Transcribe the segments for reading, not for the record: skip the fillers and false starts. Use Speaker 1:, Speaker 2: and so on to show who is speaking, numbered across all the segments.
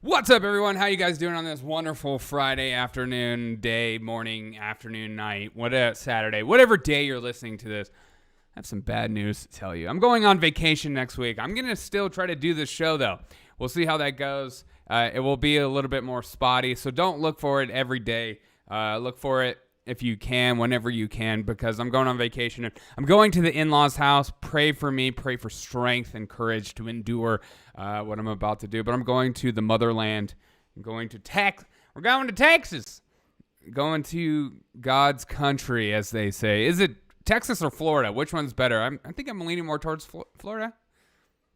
Speaker 1: What's up, everyone? How you guys doing on this wonderful Friday afternoon, day, morning, afternoon, night, whatever, Saturday, whatever day you're listening to this? I have some bad news to tell you. I'm going on vacation next week. I'm going to still try to do this show, though. We'll see how that goes. It will be a little bit more spotty, so don't look for it every day. Look for it if you can, whenever you can, because I'm going on vacation. I'm going to the in-laws' house. Pray for me. Pray for strength and courage to endure what I'm about to do. But I'm going to the motherland. I'm going to We're going to Texas. Going to God's country, as they say. Is it Texas or Florida? Which one's better? I think I'm leaning more towards Florida.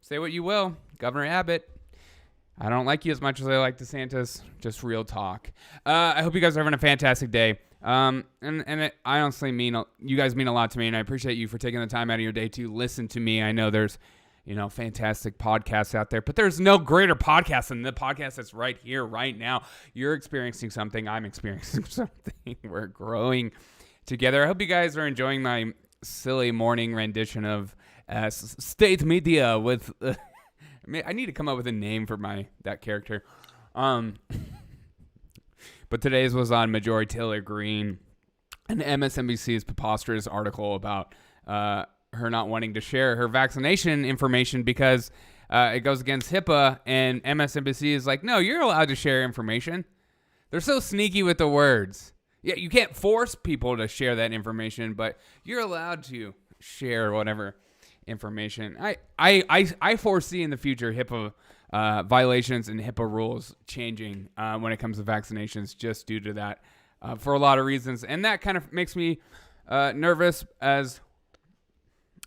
Speaker 1: Say what you will, Governor Abbott. I don't like you as much as I like DeSantis. Just real talk. I hope you guys are having a fantastic day. I honestly mean, you guys mean a lot to me, and I appreciate you for taking the time out of your day to listen to me. I know there's, fantastic podcasts out there, but there's no greater podcast than the podcast that's right here, right now. You're experiencing something. I'm experiencing something. We're growing together. I hope you guys are enjoying my silly morning rendition of state media with... I need to come up with a name for that character. But today's was on Marjorie Taylor Greene and MSNBC's preposterous article about her not wanting to share her vaccination information because it goes against HIPAA, and MSNBC is like, no, you're allowed to share information. They're so sneaky with the words. Yeah, you can't force people to share that information, but you're allowed to share whatever information. I foresee in the future HIPAA violations and HIPAA rules changing when it comes to vaccinations, just due to that, for a lot of reasons. And that kind of makes me nervous, as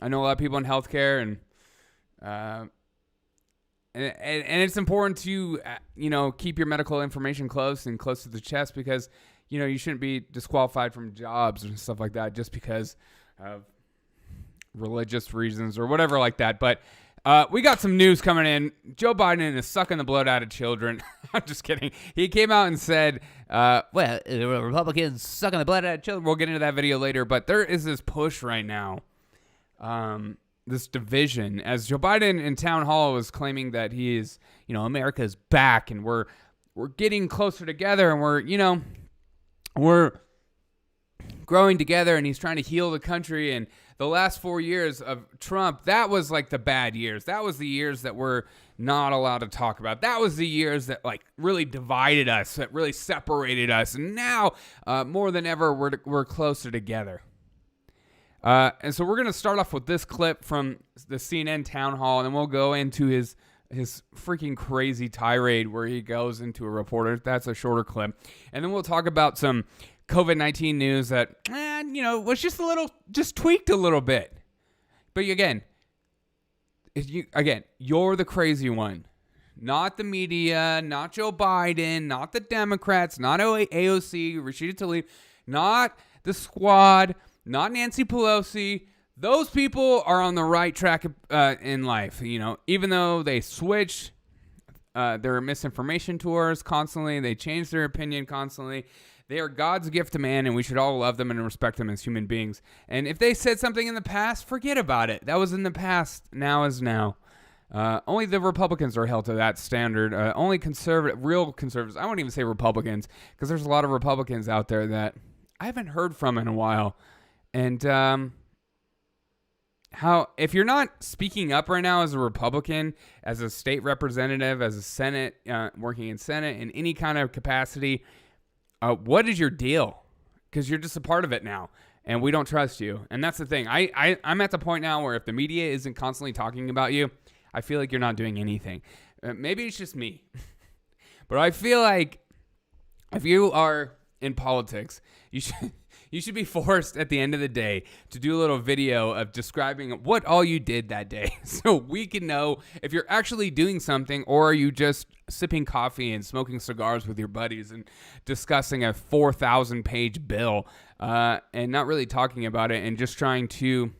Speaker 1: I know a lot of people in healthcare, and it's important to keep your medical information close to the chest, because you shouldn't be disqualified from jobs and stuff like that just because of religious reasons or whatever like that. But we got some news coming in. Joe Biden is sucking the blood out of children. I'm just kidding. He came out and said, Republicans sucking the blood out of children. We'll get into that video later. But there is this push right now, this division, as Joe Biden in town hall was claiming that he is, America's back, and we're getting closer together, and we're growing together, and he's trying to heal the country. And the last 4 years of Trump, that was like the bad years. That was the years that we're not allowed to talk about. That was the years that really divided us, that really separated us. And now, more than ever, we're closer together. And so we're going to start off with this clip from the CNN town hall, and then we'll go into his freaking crazy tirade where he goes into a reporter. That's a shorter clip. And then we'll talk about some COVID-19 news that, was just tweaked a little bit. But again, you're the crazy one. Not the media, not Joe Biden, not the Democrats, not AOC, Rashida Tlaib, not the squad, not Nancy Pelosi. Those people are on the right track in life. Even though they switch their misinformation tours constantly, they change their opinion constantly. They are God's gift to man, and we should all love them and respect them as human beings. And if they said something in the past, forget about it. That was in the past. Now is now. Only the Republicans are held to that standard. Only real conservatives. I won't even say Republicans, because there's a lot of Republicans out there that I haven't heard from in a while. And if you're not speaking up right now as a Republican, as a state representative, as a Senate, working in Senate, in any kind of capacity, what is your deal? Because you're just a part of it now, and we don't trust you. And that's the thing. I'm at the point now where if the media isn't constantly talking about you, I feel like you're not doing anything. Maybe it's just me. But I feel like if you are in politics, you should be forced at the end of the day to do a little video of describing what all you did that day, so we can know if you're actually doing something, or are you just sipping coffee and smoking cigars with your buddies and discussing a 4,000-page bill and not really talking about it, and just trying to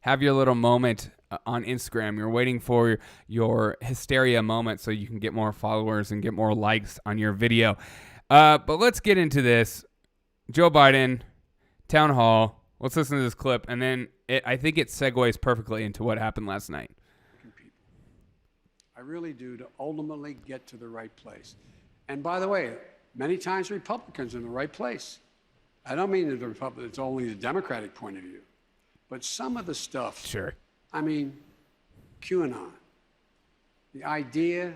Speaker 1: have your little moment on Instagram. You're waiting for your hysteria moment so you can get more followers and get more likes on your video. But let's get into this. Joe Biden, town hall. Let's listen to this clip, and then I think it segues perfectly into what happened last night.
Speaker 2: I really do, to ultimately get to the right place. And by the way, many times Republicans are in the right place. I don't mean that the Republicans, it's only the Democratic point of view. But some of the stuff,
Speaker 1: Sure.
Speaker 2: I mean, QAnon, the idea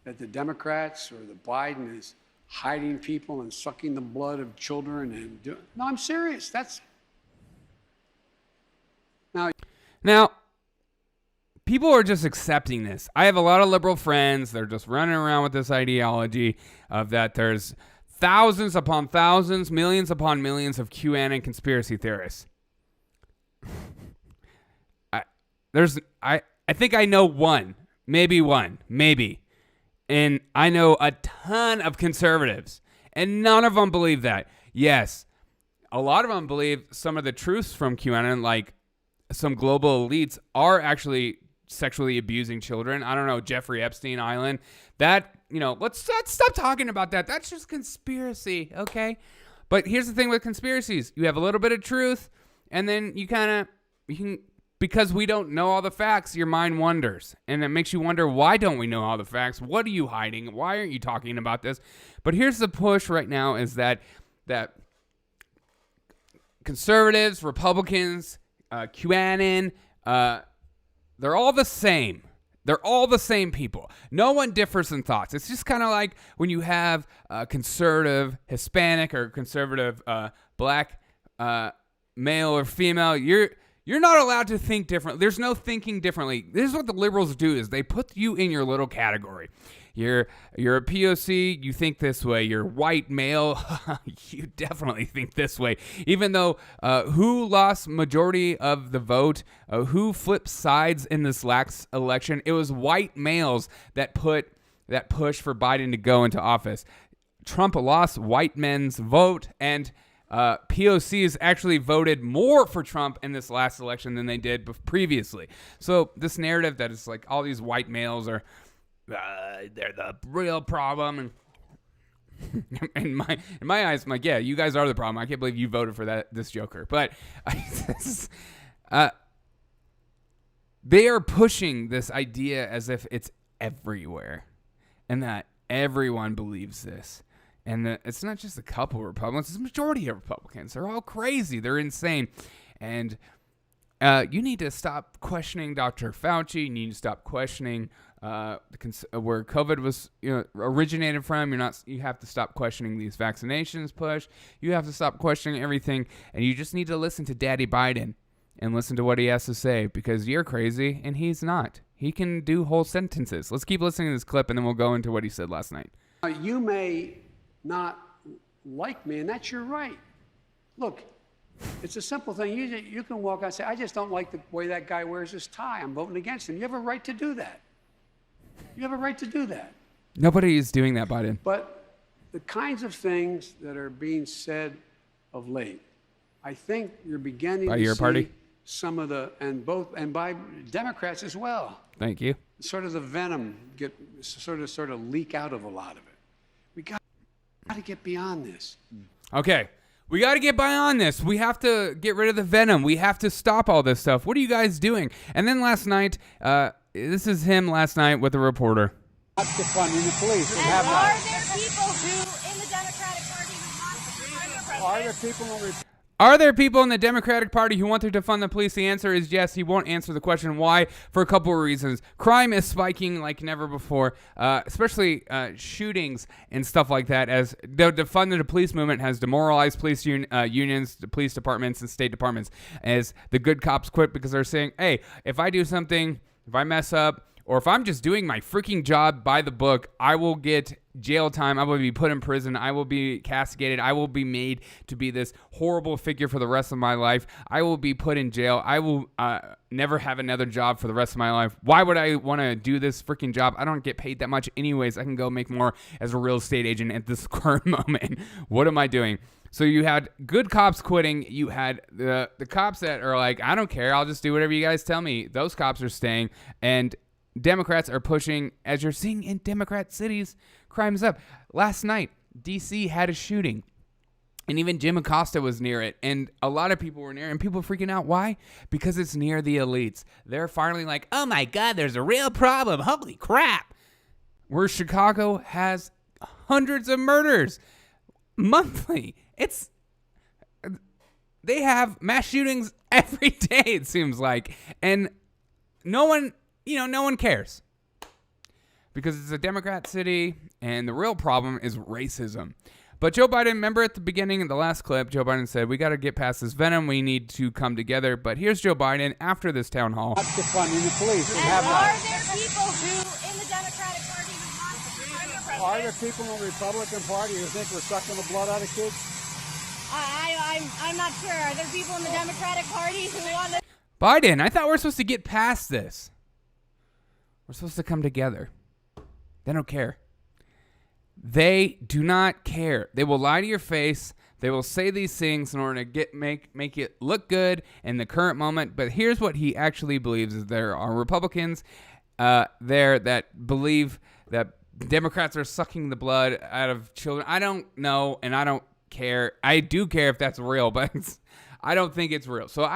Speaker 2: that the Democrats or the Biden is hiding people and sucking the blood of children and no, I'm serious. That's
Speaker 1: now people are just accepting this. I have a lot of liberal friends. They're just running around with this ideology of that there's thousands upon thousands, millions upon millions of QAnon conspiracy theorists. I think I know one, maybe. And I know a ton of conservatives, and none of them believe that. Yes, a lot of them believe some of the truths from QAnon, like some global elites are actually sexually abusing children. I don't know, Jeffrey Epstein Island. That, let's stop talking about that. That's just conspiracy, okay? But here's the thing with conspiracies. You have a little bit of truth, and then you can, because we don't know all the facts, your mind wanders. And it makes you wonder, why don't we know all the facts? What are you hiding? Why aren't you talking about this? But here's the push right now is that conservatives, Republicans, QAnon, they're all the same. They're all the same people. No one differs in thoughts. It's just kind of like when you have a conservative Hispanic or conservative black male or female, you're not allowed to think differently. There's no thinking differently. This is what the liberals do, is they put you in your little category. You're a POC, you think this way. You're white male, you definitely think this way. Even though who lost majority of the vote, who flipped sides in this last election, it was white males that push for Biden to go into office. Trump lost white men's vote, and POCs actually voted more for Trump in this last election than they did previously. So this narrative that it's like all these white males are they're the real problem, and in my eyes, I'm like, yeah, you guys are the problem. I can't believe you voted for this joker. But they are pushing this idea as if it's everywhere, and that everyone believes this. And it's not just a couple of Republicans, it's a majority of Republicans. They're all crazy. They're insane. And you need to stop questioning Dr. Fauci. You need to stop questioning where COVID was originated from. You have to stop questioning these vaccinations push. You have to stop questioning everything. And you just need to listen to Daddy Biden and listen to what he has to say, because you're crazy and he's not. He can do whole sentences. Let's keep listening to this clip, and then we'll go into what he said last night.
Speaker 2: You may not like me, and that's your right. Look, it's a simple thing. You can walk out and say, I just don't like the way that guy wears his tie. I'm voting against him. You have a right to do that. You have a right to do that.
Speaker 1: Nobody is doing that, Biden.
Speaker 2: But the kinds of things that are being said of late, I think you're beginning
Speaker 1: by
Speaker 2: to
Speaker 1: your
Speaker 2: see
Speaker 1: party?
Speaker 2: Some of the, and by Democrats as well.
Speaker 1: Thank you.
Speaker 2: Sort of the venom sort of leak out of a lot of it. We got to get beyond this.
Speaker 1: Okay. We got to get beyond this. We have to get rid of the venom. We have to stop all this stuff. What are you guys doing? And then last night, this is him last night with a reporter.
Speaker 2: Not defunding the police.
Speaker 3: And are there people who in the Democratic Party who want to defund
Speaker 1: Are there people in the Democratic Party who want to defund the police? The answer is yes. He won't answer the question why, for a couple of reasons. Crime is spiking like never before, especially shootings and stuff like that, as the defund the police movement has demoralized police unions, the police departments, and state departments, as the good cops quit because they're saying, hey, if I do something, if I mess up, or if I'm just doing my freaking job by the book, I will get jail time. I will be put in prison. I will be castigated. I will be made to be this horrible figure for the rest of my life. I will be put in jail. I will never have another job for the rest of my life. Why would I want to do this freaking job? I don't get paid that much anyways. I can go make more as a real estate agent at this current moment. What am I doing? So you had good cops quitting. You had the cops that are like, I don't care. I'll just do whatever you guys tell me. Those cops are staying. And Democrats are pushing, as you're seeing in Democrat cities, crime's up. Last night, D.C. had a shooting. And even Jim Acosta was near it. And a lot of people were near it. And people were freaking out. Why? Because it's near the elites. They're finally like, oh my God, there's a real problem. Holy crap. Where Chicago has hundreds of murders monthly. They have mass shootings every day, it seems like. And no one cares. Because it's a Democrat city. And the real problem is racism. But Joe Biden, remember at the beginning of the last clip, Joe Biden said, we got to get past this venom. We need to come together. But here's Joe Biden after this town hall.
Speaker 2: Not defunding the police. We
Speaker 3: And
Speaker 2: have
Speaker 3: are
Speaker 2: not.
Speaker 3: there people who, in the Democratic Party, who want to defund the president?
Speaker 2: Are there people in the Republican Party who think we're sucking the blood out of kids?
Speaker 3: I'm not sure. Are there people in the Democratic Party who want to...
Speaker 1: Biden, I thought we were supposed to get past this. We're supposed to come together. They don't care. They do not care. They will lie to your face. They will say these things in order to make it look good in the current moment. But here's what he actually believes: is there are Republicans there that believe that Democrats are sucking the blood out of children. I don't know, and I don't care. I do care if that's real, but I don't think it's real. So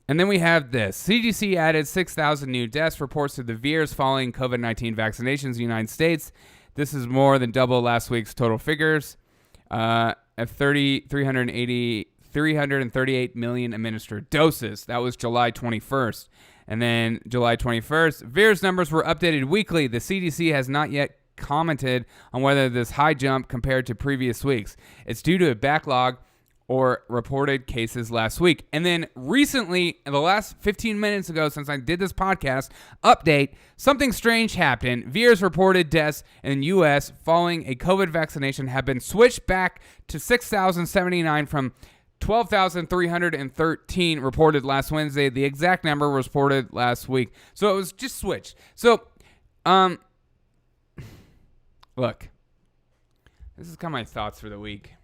Speaker 1: And then we have this. CDC added 6,000 new deaths reports to the VAERS following COVID-19 vaccinations in the United States. This is more than double last week's total figures. At 338 million administered doses. That was July 21st. And then July 21st, VAERS numbers were updated weekly. The CDC has not yet commented on whether this high jump compared to previous weeks. It's due to a backlog or reported cases last week. And then recently, in the last 15 minutes ago, since I did this podcast, update, something strange happened. VAERS reported deaths in the U.S. following a COVID vaccination have been switched back to 6,079 from 12,313 reported last Wednesday. The exact number was reported last week. So it was just switched. So, look, this is kind of my thoughts for the week.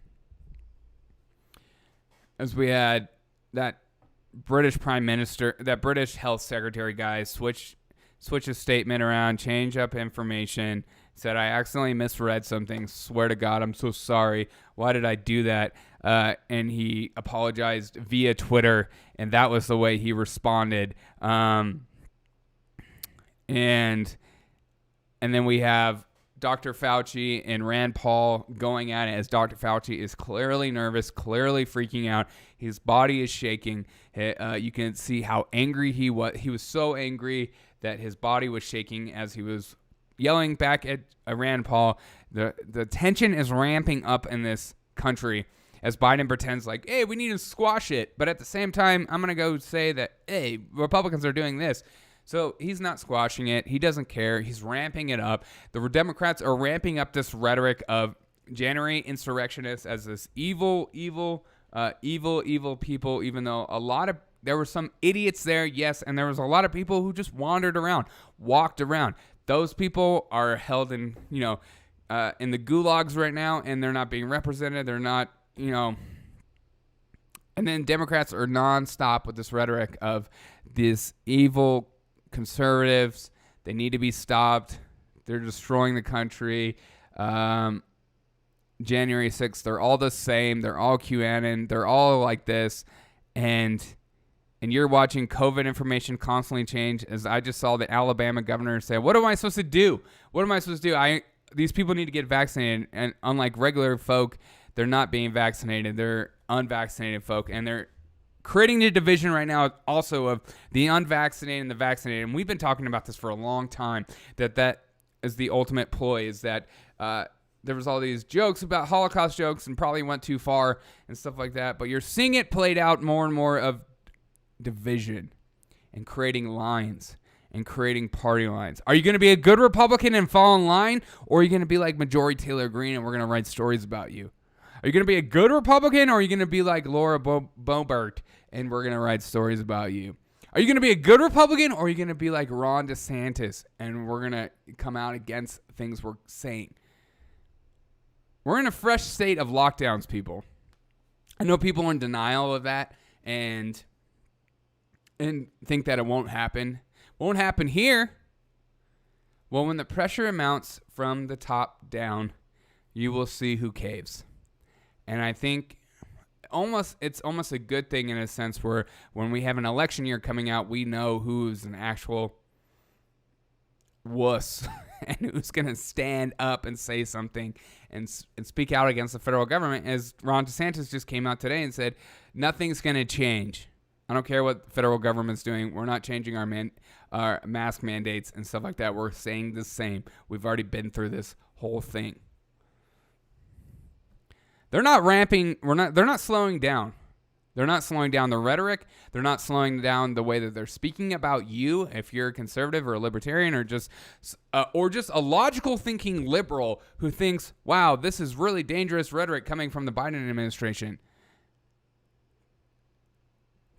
Speaker 1: As we had that British Prime Minister, that British Health Secretary guy switch his statement around, change up information, said, I accidentally misread something. Swear to God, I'm so sorry. Why did I do that? And he apologized via Twitter, and that was the way he responded. And then we have Dr. Fauci and Rand Paul going at it as Dr. Fauci is clearly nervous, clearly freaking out. His body is shaking. You can see how angry he was. He was so angry that his body was shaking as he was yelling back at Rand Paul. The tension is ramping up in this country as Biden pretends like, hey, we need to squash it. But at the same time, I'm going to go say that, hey, Republicans are doing this. So he's not squashing it. He doesn't care. He's ramping it up. The Democrats are ramping up this rhetoric of January insurrectionists as this evil people, even though there were some idiots there, yes, and there was a lot of people who just wandered around, walked around. Those people are held in the gulags right now, and they're not being represented. They're not, And then Democrats are nonstop with this rhetoric of this evil conservatives. They need to be stopped. They're destroying the country. January 6th, they're all the same. They're all QAnon. They're all like this. And you're watching COVID information constantly change. As I just saw the Alabama governor say, what am I supposed to do? What am I supposed to do? These people need to get vaccinated. And unlike regular folk, they're not being vaccinated. They're unvaccinated folk. And they're creating the division right now also of the unvaccinated and the vaccinated. And we've been talking about this for a long time, that is the ultimate ploy, is that there was all these jokes about Holocaust jokes and probably went too far and stuff like that. But you're seeing it played out more and more of division and creating lines and creating party lines. Are you going to be a good Republican and fall in line? Or are you going to be like Marjorie Taylor Greene and we're going to write stories about you? Are you going to be a good Republican, or are you going to be like Laura Boebert and we're going to write stories about you? Are you going to be a good Republican, or are you going to be like Ron DeSantis and we're going to come out against things we're saying? We're in a fresh state of lockdowns, people. I know people are in denial of that and think that it won't happen. Won't happen here. Well, when the pressure amounts from the top down, you will see who caves. And I think it's almost a good thing in a sense where when we have an election year coming out, we know who's an actual wuss and who's going to stand up and say something and speak out against the federal government. As Ron DeSantis just came out today and said, nothing's going to change. I don't care what the federal government's doing. We're not changing our mask mandates and stuff like that. We're saying the same. We've already been through this whole thing. They're not ramping. They're not slowing down. They're not slowing down the rhetoric. They're not slowing down the way that they're speaking about you. If you're a conservative or a libertarian or just a logical thinking liberal who thinks, wow, this is really dangerous rhetoric coming from the Biden administration.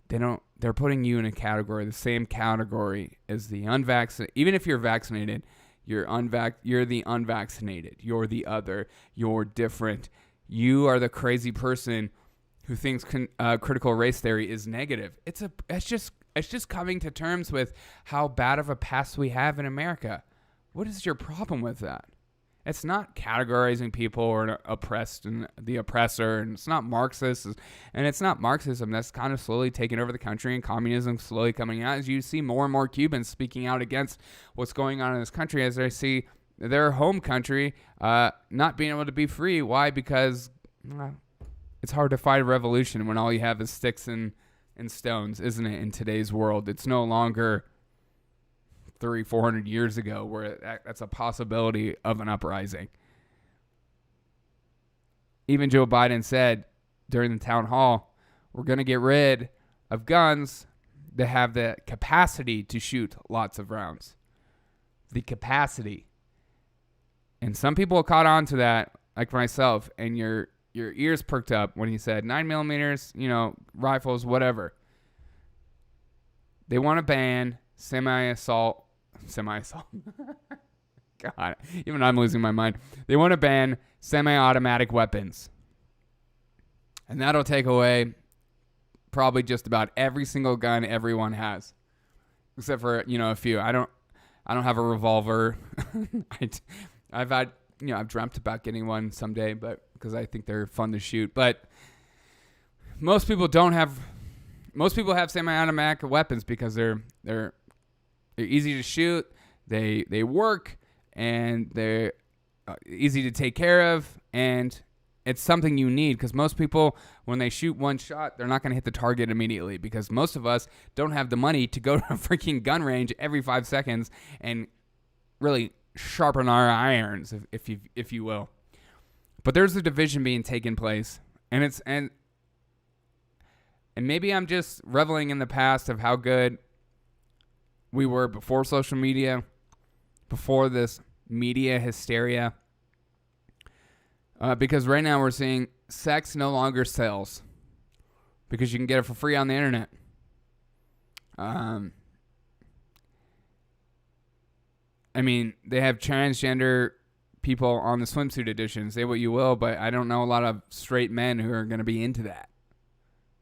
Speaker 1: They're putting you in a category, the same category as the unvaccinated. Even if you're vaccinated, you're the unvaccinated. You're the other. You're different. You are the crazy person who thinks critical race theory is negative. It's just coming to terms with how bad of a past we have in America. What is your problem with that? It's not categorizing people or oppressed and the oppressor, and it's not Marxist, and it's not Marxism that's kind of slowly taking over the country, and communism slowly coming out as you see more and more Cubans speaking out against what's going on in this country as they see their home country not being able to be free. Why? Because it's hard to fight a revolution when all you have is sticks and stones, isn't it, in today's world? It's no longer 300-400 years ago where that's a possibility of an uprising. Even Joe Biden said during the town hall, we're going to get rid of guns that have the capacity to shoot lots of rounds. The capacity. And some people caught on to that, like myself, and your ears perked up when he said 9mm, rifles, whatever. They want to ban semi-assault. God, even I'm losing my mind. They want to ban semi-automatic weapons. And that'll take away probably just about every single gun everyone has. Except for, a few. I don't have a revolver. I've dreamt about getting one someday, but because I think they're fun to shoot. But most people have semi-automatic weapons because they're easy to shoot, they work, and they're easy to take care of, and it's something you need because most people, when they shoot one shot, they're not going to hit the target immediately because most of us don't have the money to go to a freaking gun range every 5 seconds and really sharpen our irons, if you will. But there's a division being taken place, and maybe I'm just reveling in the past of how good we were before social media, before this media hysteria. Because right now we're seeing sex no longer sells because you can get it for free on the internet. They have transgender people on the swimsuit edition. Say what you will, but I don't know a lot of straight men who are going to be into that.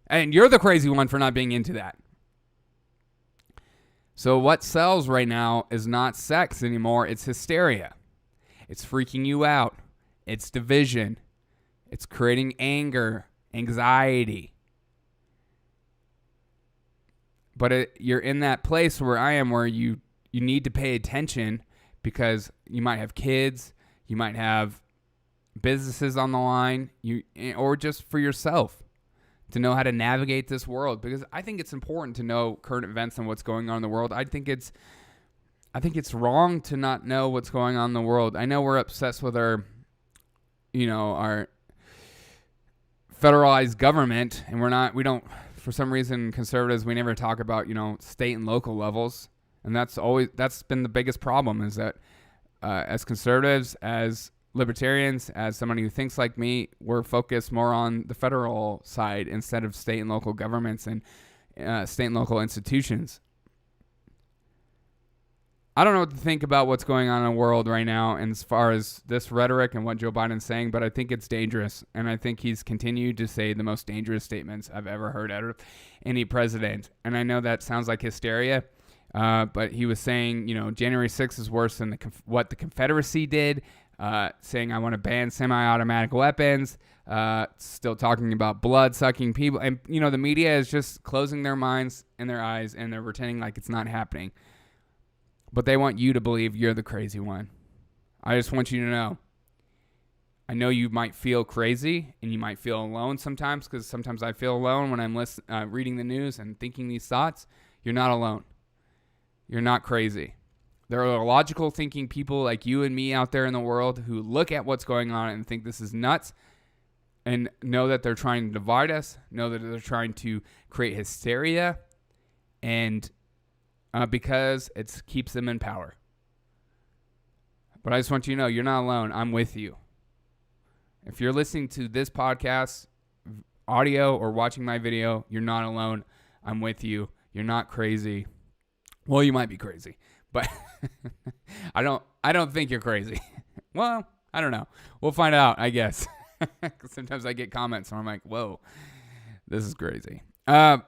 Speaker 1: And you're the crazy one for not being into that. So what sells right now is not sex anymore. It's hysteria. It's freaking you out. It's division. It's creating anger, anxiety. But you're in that place where I am where you need to pay attention because you might have kids. You might have businesses on the line. Or just for yourself. To know how to navigate this world, because I think it's important to know current events and what's going on in the world. I think it's wrong to not know what's going on in the world. I know we're obsessed with our federalized government, and we don't, for some reason, conservatives, we never talk about, state and local levels. And that's been the biggest problem is that as conservatives, as libertarians, as somebody who thinks like me, we're focused more on the federal side instead of state and local governments and state and local institutions. I don't know what to think about what's going on in the world right now and as far as this rhetoric and what Joe Biden's saying, but I think it's dangerous. And I think he's continued to say the most dangerous statements I've ever heard out of any president. And I know that sounds like hysteria, but he was saying, January 6th is worse than what the Confederacy did. saying I want to ban semi-automatic weapons, still talking about blood-sucking people. And, the media is just closing their minds and their eyes, and they're pretending like it's not happening. But they want you to believe you're the crazy one. I just want you to know. I know you might feel crazy and you might feel alone sometimes, because sometimes I feel alone when I'm reading the news and thinking these thoughts. You're not alone. You're not crazy. There are logical thinking people like you and me out there in the world who look at what's going on and think this is nuts, and know that they're trying to divide us, know that they're trying to create hysteria, and because it keeps them in power. But I just want you to know, you're not alone. I'm with you. If you're listening to this podcast, audio, or watching my video, you're not alone. I'm with you. You're not crazy. Well, you might be crazy, but I don't think you're crazy. Well, I don't know. We'll find out, I guess. Sometimes I get comments and I'm like, whoa, this is crazy. But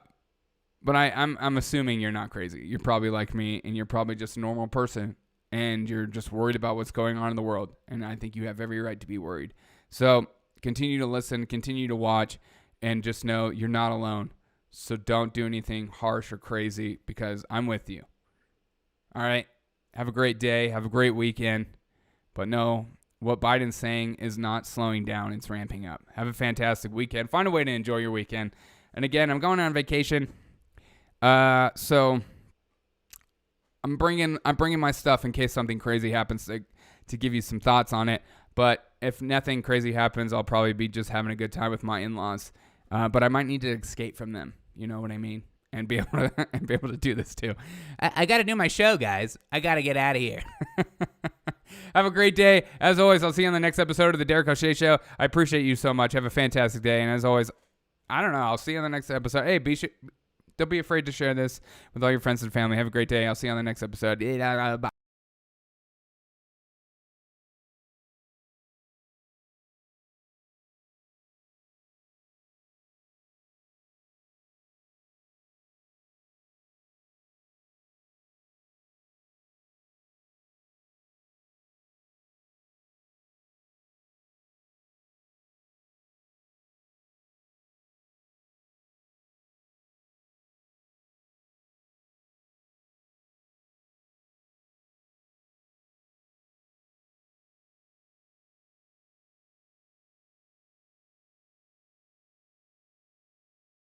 Speaker 1: I'm assuming you're not crazy. You're probably like me, and you're probably just a normal person, and you're just worried about what's going on in the world. And I think you have every right to be worried. So continue to listen, continue to watch, and just know you're not alone. So don't do anything harsh or crazy, because I'm with you. All right. Have a great day. Have a great weekend. But no, what Biden's saying is not slowing down. It's ramping up. Have a fantastic weekend. Find a way to enjoy your weekend. And again, I'm going on vacation. So I'm bringing my stuff in case something crazy happens to give you some thoughts on it. But if nothing crazy happens, I'll probably be just having a good time with my in-laws. But I might need to escape from them. You know what I mean? And be able to do this too. I got to do my show, guys. I got to get out of here. Have a great day. As always, I'll see you on the next episode of the Derek O'Shea Show. I appreciate you so much. Have a fantastic day. And as always, I don't know. I'll see you on the next episode. Hey, don't be afraid to share this with all your friends and family. Have a great day. I'll see you on the next episode. Bye.